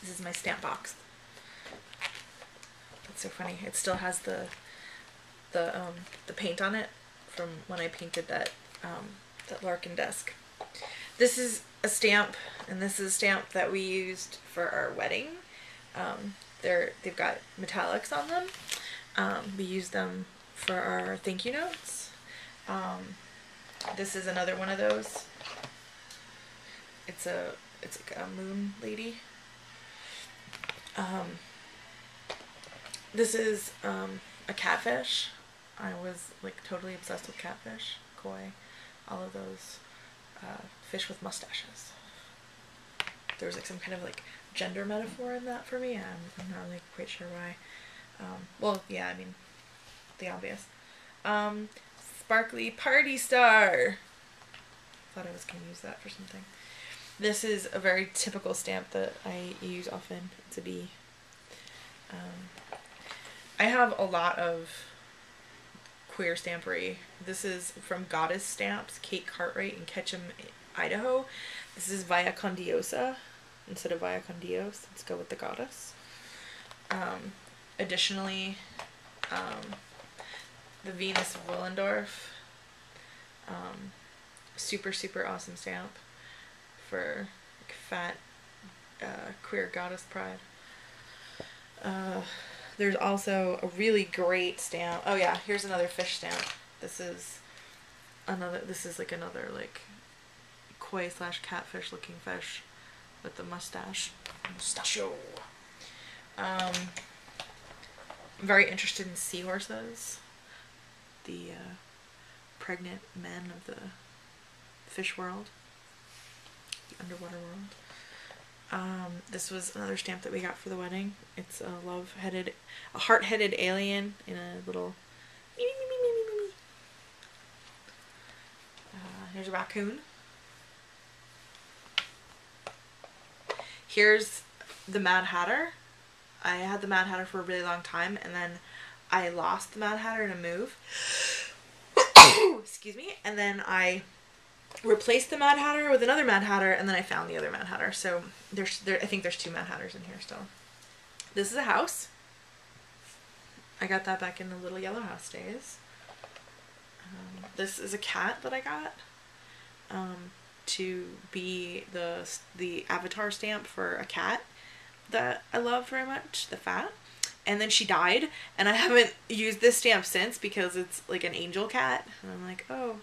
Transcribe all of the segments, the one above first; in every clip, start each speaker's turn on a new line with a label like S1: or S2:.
S1: This is my stamp box. That's so funny. It still has the paint on it from when I painted that that Larkin desk. This is a stamp, and this is a stamp that we used for our wedding. They've got metallics on them. We used them for our thank you notes. This is another one of those. It's like a moon lady. This is a catfish. I was like totally obsessed with catfish, koi, all of those fish with mustaches. There was like some kind of like gender metaphor in that for me. I'm not really quite sure why. Well, yeah, I mean, the obvious. Sparkly Party Star. Thought I was going to use that for something. This is a very typical stamp that I use often. It's a bee. I have a lot of queer stampery. This is from Goddess Stamps, Kate Cartwright in Ketchum, Idaho. This is Via con Diosa instead of Via con Dios. Let's go with the goddess. Additionally, the Venus of Willendorf. Super awesome stamp for like, fat queer goddess pride. There's also a really great stamp. Oh yeah, here's another fish stamp. This is like another like koi / catfish looking fish with the mustache. Mustachio. I'm very interested in seahorses. The pregnant men of the fish world. The underwater world. This was another stamp that we got for the wedding. It's a heart-headed alien in a little here's a raccoon. Here's the Mad Hatter. I had the Mad Hatter for a really long time, and then I lost the Mad Hatter in a move. Excuse me. And then I replaced the Mad Hatter with another Mad Hatter, and then I found the other Mad Hatter. So I think there's 2 Mad Hatters in here still. This is a house. I got that back in the Little Yellow House days. This is a cat that I got to be the avatar stamp for a cat that I love very much, the Fat. And then she died, and I haven't used this stamp since because it's like an angel cat. And I'm like, oh,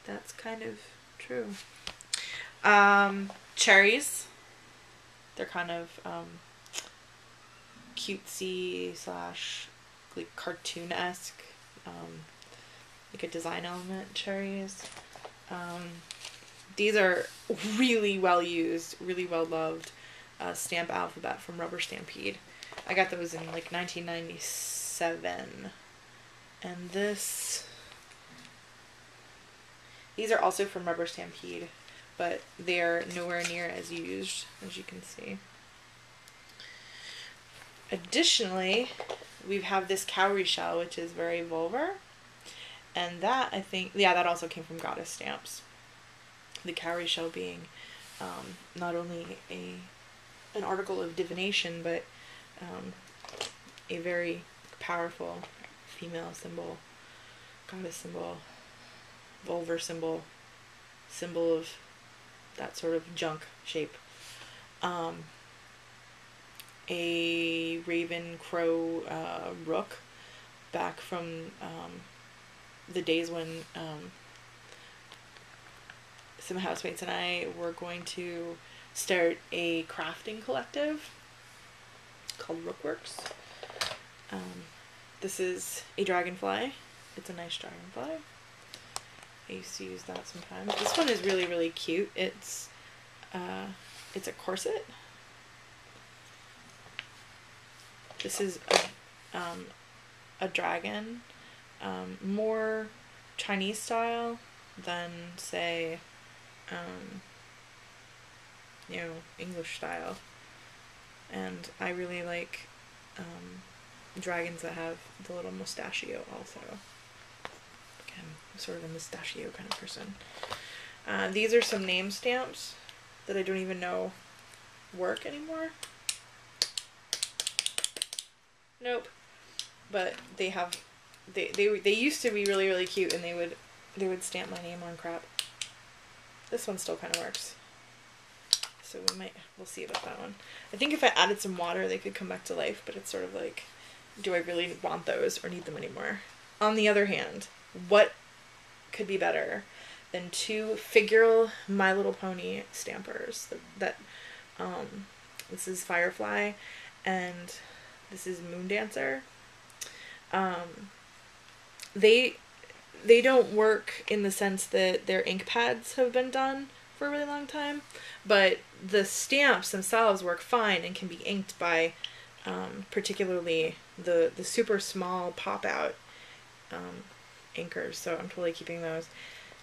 S1: that's kind of true. Cherries. They're kind of cutesy / like cartoon-esque, like a design element cherries. These are really well used, really well loved stamp alphabet from Rubber Stampede. I got those in like 1997. And these are also from Rubber Stampede, but they're nowhere near as used, as you can see. Additionally, we have this cowrie shell, which is very vulvar. And that, I think, yeah, that also came from Goddess Stamps. The cowrie shell being not only an article of divination, but a very powerful female symbol, goddess symbol, vulvar symbol of that sort of junk shape. A raven, crow, rook, back from the days when some housemates and I were going to start a crafting collective called Rookworks. This is a dragonfly. It's a nice dragonfly. I used to use that sometimes. This one is really, really cute. It's a corset. This is a dragon, more Chinese style than, say, English style. And I really like dragons that have the little mustachio also. Again, I'm sort of a mustachio kind of person. These are some name stamps that I don't even know work anymore. Nope. But they have, they used to be really, really cute, and they would stamp my name on crap. This one still kind of works. So we'll see about that one. I think if I added some water, they could come back to life, but it's sort of like, do I really want those or need them anymore? On the other hand, what could be better than 2 figural My Little Pony stampers? This is Firefly, and this is Moon Dancer. They don't work in the sense that their ink pads have been done for a really long time, but the stamps themselves work fine and can be inked by particularly the super small pop out inkers, so I'm totally keeping those.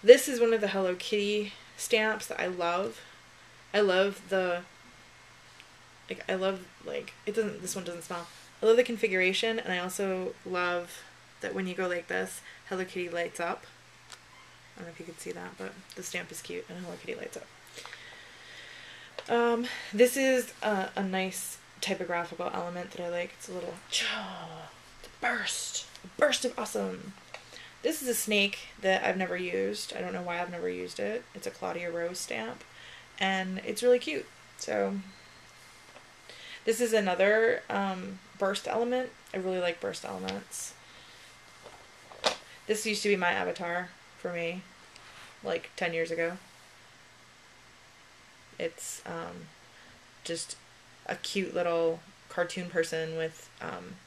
S1: This is one of the Hello Kitty stamps that I love. I love this one doesn't smell. I love the configuration, and I also love that when you go like this, Hello Kitty lights up. I don't know if you can see that, but the stamp is cute and Hello Kitty lights up. This is a nice typographical element that I like. It's a little a burst of awesome. This is a snake that I've never used. I don't know why I've never used it. It's a Claudia Rose stamp, and it's really cute. So this is another burst element. I really like burst elements. This used to be my avatar for me, like 10 years ago. It's just a cute little cartoon person with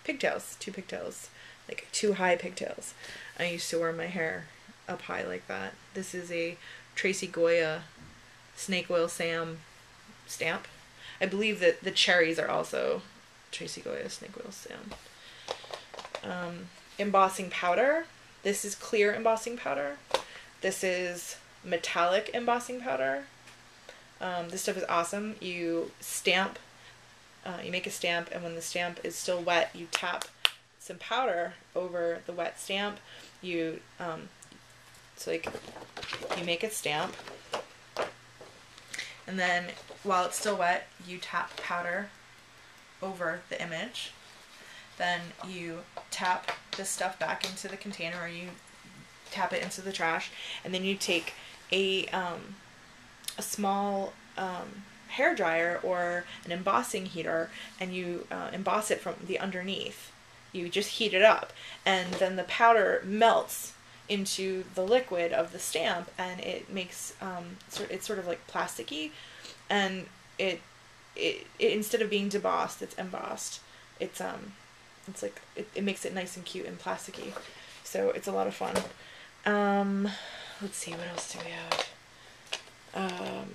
S1: pigtails, 2 pigtails, like 2 high pigtails. I used to wear my hair up high like that. This is a Tracy Goya Snake Oil Sam stamp. I believe that the cherries are also Tracy Goya Snake Oil Sam. Embossing powder. This is clear embossing powder. This is metallic embossing powder. This stuff is awesome. You stamp, you make a stamp, and when the stamp is still wet, you tap some powder over the wet stamp. You make a stamp, and then while it's still wet, you tap powder over the image. Then you tap this stuff back into the container, or you tap it into the trash, and then you take a small hair dryer or an embossing heater, and you emboss it from the underneath. You just heat it up, and then the powder melts into the liquid of the stamp, and it makes it's sort of like plasticky, and it instead of being debossed, it's embossed. It's like it makes it nice and cute and plasticky, so it's a lot of fun. Let's see, what else do we have?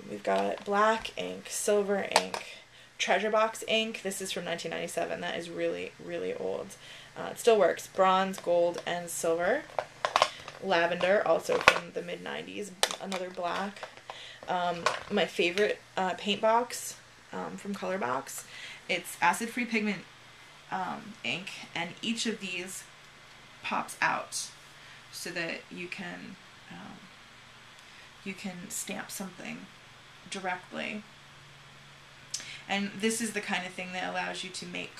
S1: We've got black ink, silver ink, treasure box ink. This is from 1997. That is really, really old. It still works. Bronze, gold, and silver. Lavender, also from the mid-90s. Another black. My favorite paint box from Colorbox. It's acid-free pigment ink, and each of these pops out so that you can stamp something directly. And this is the kind of thing that allows you to make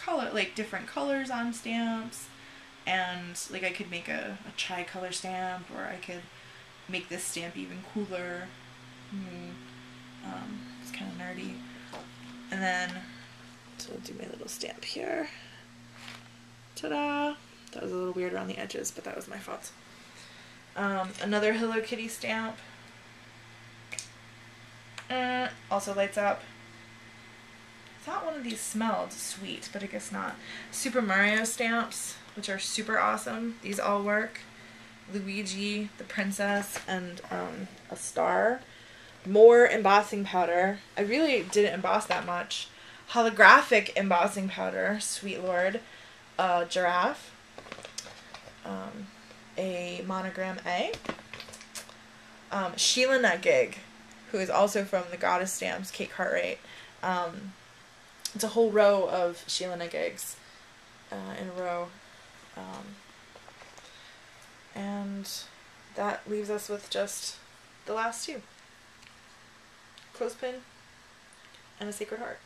S1: different colors on stamps, and like I could make a tri-color stamp, or I could make this stamp even cooler. It's kind of nerdy. And then, so I'll do my little stamp here. Ta-da! That was a little weird around the edges, but that was my fault. Another Hello Kitty stamp. Also lights up. I thought one of these smelled sweet, but I guess not. Super Mario stamps, which are super awesome. These all work. Luigi, the princess, and a star. More embossing powder. I really didn't emboss that much. Holographic embossing powder, sweet lord. A giraffe. A monogram A. Sheila Nutgig, who is also from the Goddess Stamps, Kate Cartwright. It's a whole row of Sheila Nutgigs in a row. And that leaves us with just the last 2. Clothespin and a Sacred Heart.